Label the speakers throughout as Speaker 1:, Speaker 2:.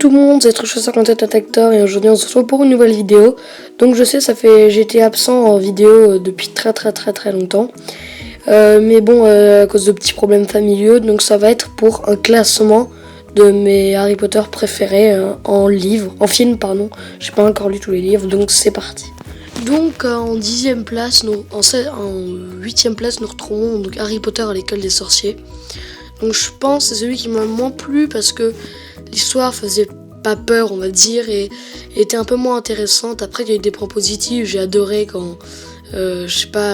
Speaker 1: tout le monde, c'est Trucheux57 Attack et aujourd'hui on se retrouve pour une nouvelle vidéo. Donc je sais, j'étais absent en vidéo depuis très longtemps. Mais bon, à cause de petits problèmes familiaux, donc ça va être pour un classement de mes Harry Potter préférés en film pardon. J'ai pas encore lu tous les livres, donc c'est parti. Donc en 10e place, en 8e place, nous retrouvons donc Harry Potter à l'école des sorciers. Donc je pense que c'est celui qui m'a le moins plu parce que l'histoire faisait pas peur, on va dire, et était un peu moins intéressante. Après, il y a eu des points positifs. J'ai adoré quand,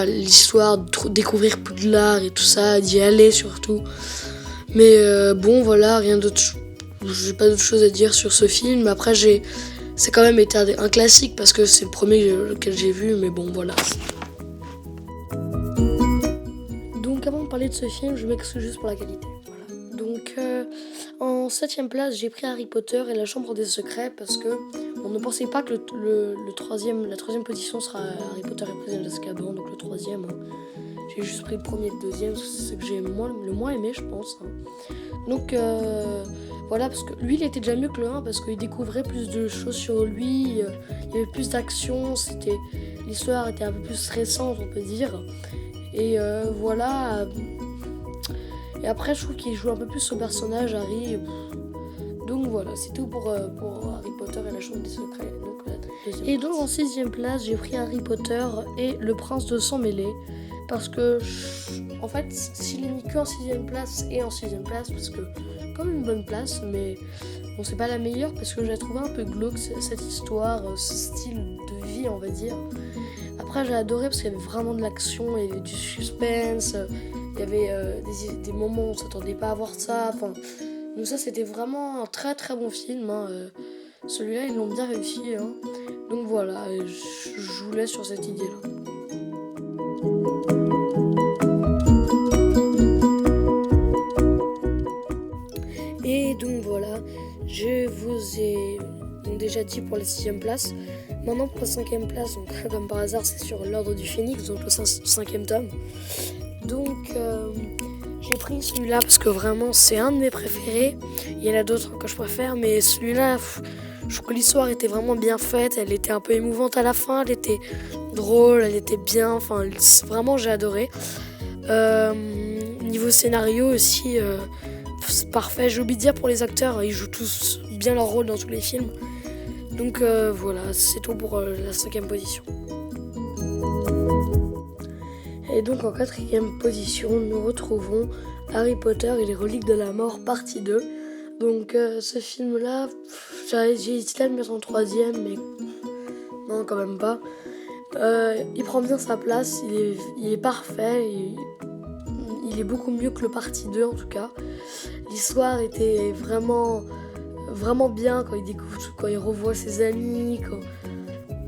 Speaker 1: l'histoire de découvrir Poudlard et tout ça, d'y aller surtout. Mais bon, voilà, rien d'autre. J'ai pas d'autre chose à dire sur ce film. Après, c'est quand même été un classique parce que c'est le premier lequel j'ai vu, mais bon, voilà. Donc, avant de parler de ce film, je m'excuse juste pour la qualité. Donc en 7e place, j'ai pris Harry Potter et la Chambre des Secrets parce que on ne pensait pas que la troisième position sera Harry Potter et Prisonnier d'Azkaban, donc le troisième. J'ai juste pris le premier et le deuxième, c'est ce que j'ai le moins aimé, je pense. Donc voilà, parce que lui, il était déjà mieux que le 1 parce qu'il découvrait plus de choses sur lui, il y avait plus d'action, l'histoire était un peu plus stressante, on peut dire. Et voilà. Et après, je trouve qu'il joue un peu plus son personnage, Harry. Donc voilà, c'est tout pour Harry Potter et la Chambre des Secrets. Et donc en 6e place, j'ai pris Harry Potter et le Prince de Sang Mêlé. Parce que, en fait, s'il est mis qu'en 6e place et en 6e place, parce que, comme une bonne place, mais bon, c'est pas la meilleure parce que je la trouvais un peu glauque, cette histoire, ce style de vie, on va dire. Après, j'ai adoré parce qu'il y avait vraiment de l'action, il y avait du suspense. Il y avait des moments où on ne s'attendait pas à voir ça. Enfin, donc ça, c'était vraiment un très bon film. Celui-là, ils l'ont bien réussi. Donc voilà, je vous laisse sur cette idée-là. Et donc voilà, je vous ai déjà dit pour la 6e place. Maintenant pour la 5e place, donc, comme par hasard, c'est sur l'Ordre du Phénix, donc le 5e tome. Donc j'ai pris celui-là parce que vraiment c'est un de mes préférés. Il y en a d'autres que je préfère, mais celui-là, je trouve que l'histoire était vraiment bien faite. Elle était un peu émouvante à la fin, elle était drôle, elle était bien. Enfin, vraiment j'ai adoré. Niveau scénario aussi, c'est parfait. J'ai oublié de dire pour les acteurs, ils jouent tous bien leur rôle dans tous les films. Donc voilà, c'est tout pour la 5e position. Et donc en 4e position, nous retrouvons Harry Potter et les Reliques de la Mort, partie 2. Donc ce film-là, j'ai hésité à le mettre en 3e, mais non, quand même pas. Il prend bien sa place, il est parfait, il est beaucoup mieux que le partie 2 en tout cas. L'histoire était vraiment bien quand il revoit ses amis,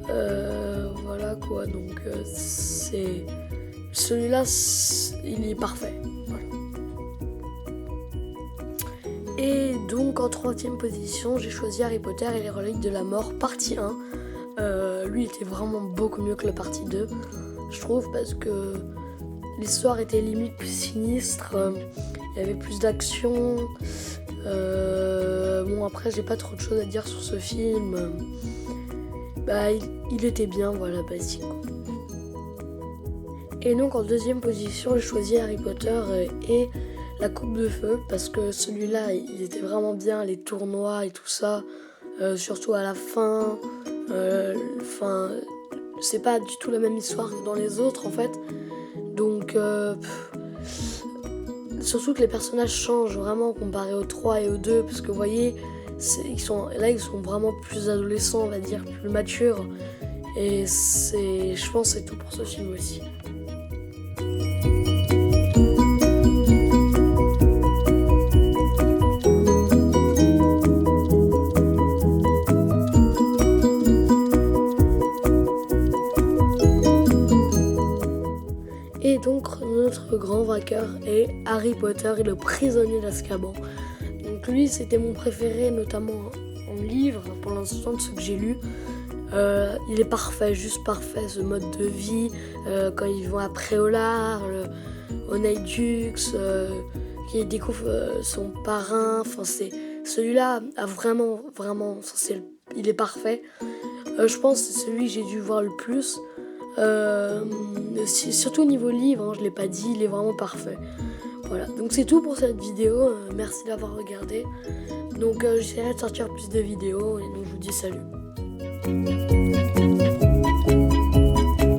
Speaker 1: voilà quoi, donc celui-là, il est parfait. Voilà. Et donc en 3e position, j'ai choisi Harry Potter et les Reliques de la Mort, partie 1. Lui était vraiment beaucoup mieux que la partie 2, je trouve, parce que l'histoire était limite plus sinistre, il y avait plus d'action. Bon, après, j'ai pas trop de choses à dire sur ce film. Il était bien, voilà, basique. Et donc en 2e position, j'ai choisi Harry Potter et la Coupe de Feu parce que celui-là, il était vraiment bien, les tournois et tout ça, surtout à la fin. C'est pas du tout la même histoire que dans les autres en fait. Donc surtout que les personnages changent vraiment comparé au 3 et au 2 parce que vous voyez, ils sont vraiment plus adolescents, on va dire, plus matures. Et je pense que c'est tout pour ce film aussi. Et donc notre grand vainqueur est Harry Potter et le Prisonnier d'Azkaban. Donc lui, c'était mon préféré, notamment en livre, pour l'instant de ce que j'ai lu. Il est parfait, juste parfait, ce mode de vie, quand ils vont à Préolard, au Night Dukes, qui découvre son parrain, enfin Celui-là a vraiment, il est parfait. Je pense que c'est celui que j'ai dû voir le plus. Surtout au niveau livre, hein, je ne l'ai pas dit, il est vraiment parfait. Voilà, donc c'est tout pour cette vidéo. Merci d'avoir regardé. Donc j'essaierai de sortir plus de vidéos et donc je vous dis salut.